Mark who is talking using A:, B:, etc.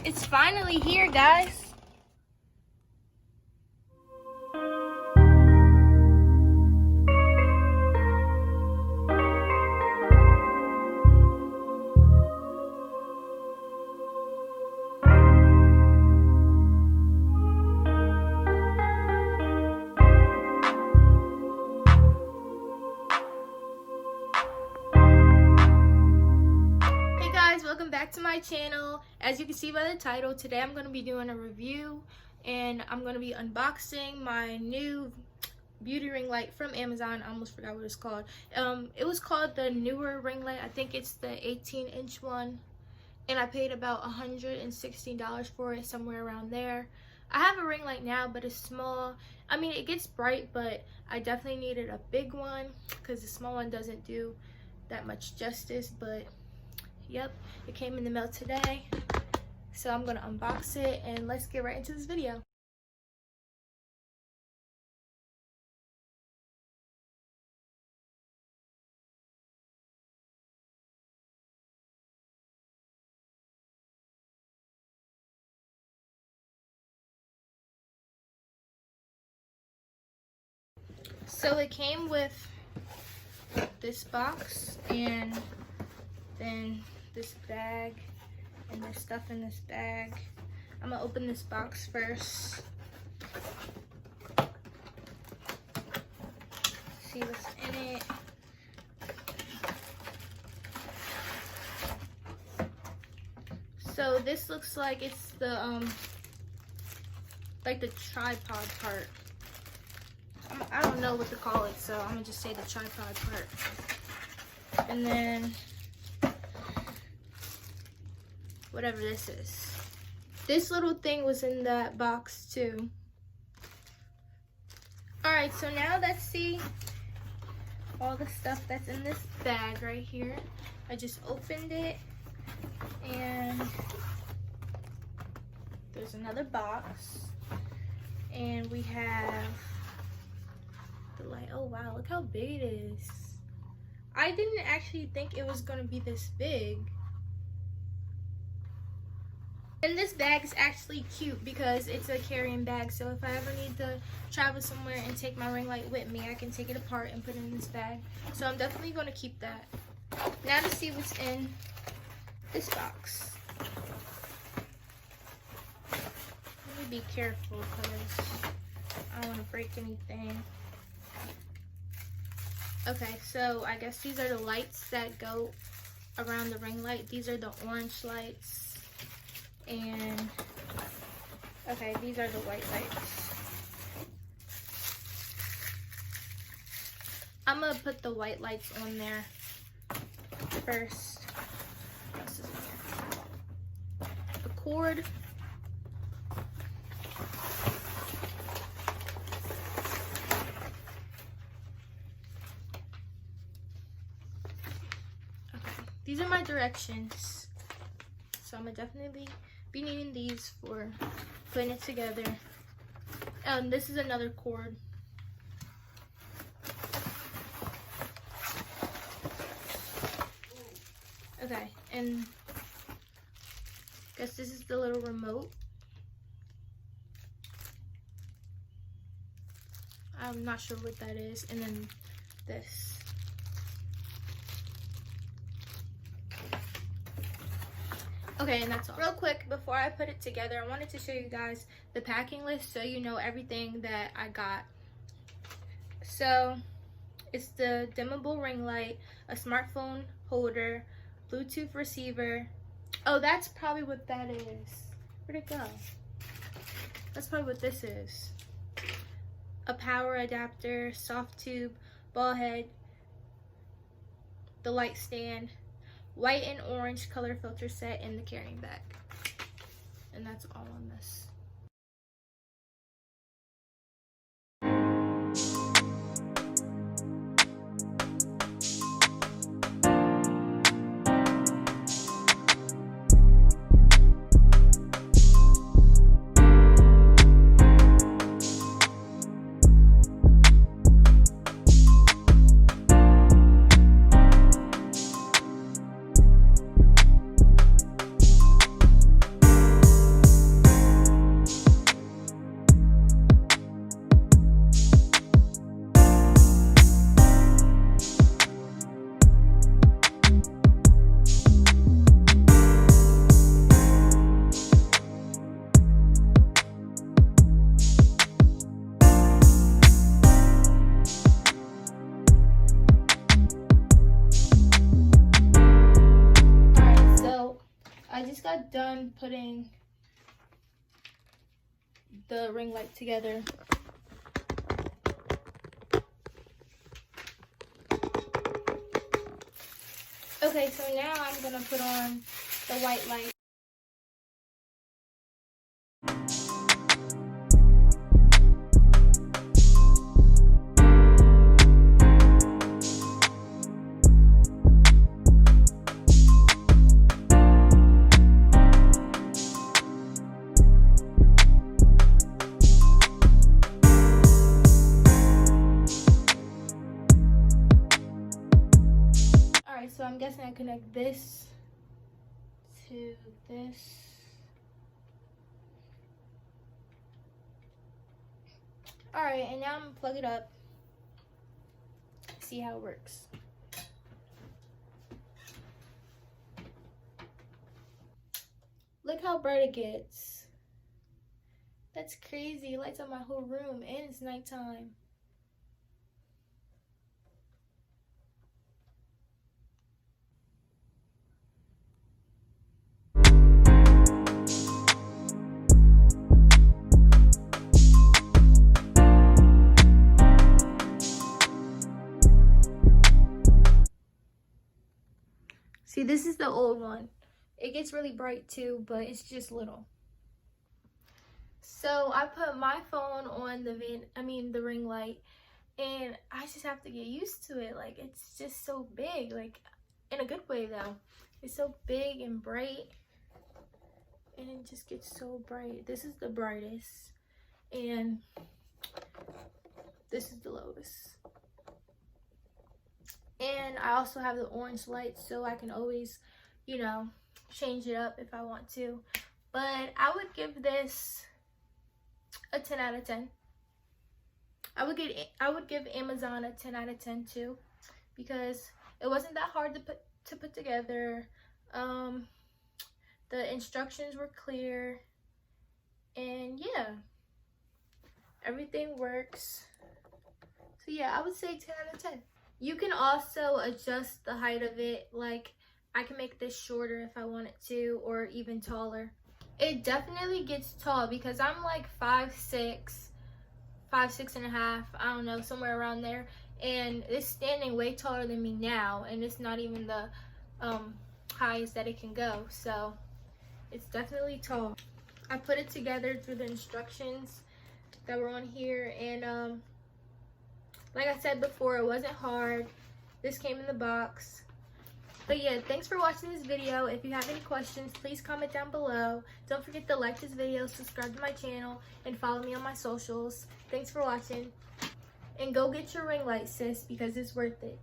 A: It's finally here, guys. Welcome back to my channel. As you can see by the title, today I'm going to be doing a review and I'm going to be unboxing my new beauty ring light from Amazon. I almost forgot what it's called. It was called the Neewer ring light. I think it's the 18-inch one, and I paid about $116 for it, somewhere around there. I have a ring light now, but it's small. I mean, it gets bright, but I definitely needed a big one because the small one doesn't do that much justice. But yep, it came in the mail today, so I'm gonna unbox it and let's get right into this video. So it came with this box and then this bag, and there's stuff in this bag. I'm gonna open this box first. See what's in it. So this looks like it's the like the tripod part. I don't know what to call it, so I'm gonna just say the tripod part. And then whatever this is. This little thing was in that box too. Alright, so now let's see all the stuff that's in this bag right here. I just opened it and there's another box. And we have the light. Oh wow, look how big it is. I didn't actually think it was gonna be this big. And this bag is actually cute because it's a carrying bag, so if I ever need to travel somewhere and take my ring light with me, I can take it apart and put it in this bag. So I'm definitely going to keep that. Now to see what's in this box. Let me be careful because I don't want to break anything. Okay, so I guess these are the lights that go around the ring light. These are the orange lights. And okay, these are the white lights. I'm gonna put the white lights on there first. What else is in here? The cord. Okay, these are my directions. So I'm gonna definitely be needing these for putting it together. This is another cord. Okay, and I guess this is the little remote. I'm not sure what that is. And then this. Okay, and that's all. Real quick, before I put it together, I wanted to show you guys the packing list so you know everything that I got. So, it's the dimmable ring light, a smartphone holder, Bluetooth receiver. Oh, that's probably what that is. Where'd it go? That's probably what this is. A power adapter, soft tube, ball head, the light stand, white and orange color filter set in the carrying bag. And that's all on this. done putting the ring light together. Okay, so now I'm gonna put on the white light. So I'm guessing I connect this to this. Alright, and now I'm gonna plug it up. See how it works. Look how bright it gets. That's crazy. It lights up my whole room and it's nighttime. See, this is the old one. It gets really bright too, but it's just little. So I put my phone on the ring light, and I just have to get used to it. Like, it's just so big, like in a good way though. It's so big and bright, and it just gets so bright. This is the brightest, and this is the lowest. And I also have the orange light, so I can always, you know, change it up if I want to. But I would give this a 10 out of 10. I would give Amazon a 10 out of 10 too, because it wasn't that hard to put together. The instructions were clear, and yeah, everything works. So yeah, I would say 10 out of 10. You can also adjust the height of it. Like, I can make this shorter if I wanted to, or even taller. It definitely gets tall because I'm like 5'6", 5'6.5", I don't know, somewhere around there. And it's standing way taller than me now, and it's not even the highest that it can go. So it's definitely tall. I put it together through the instructions that were on here, and like I said before, it wasn't hard. This came in the box. But yeah, thanks for watching this video. If you have any questions, please comment down below. Don't forget to like this video, subscribe to my channel, and follow me on my socials. Thanks for watching. And go get your ring light, sis, because it's worth it.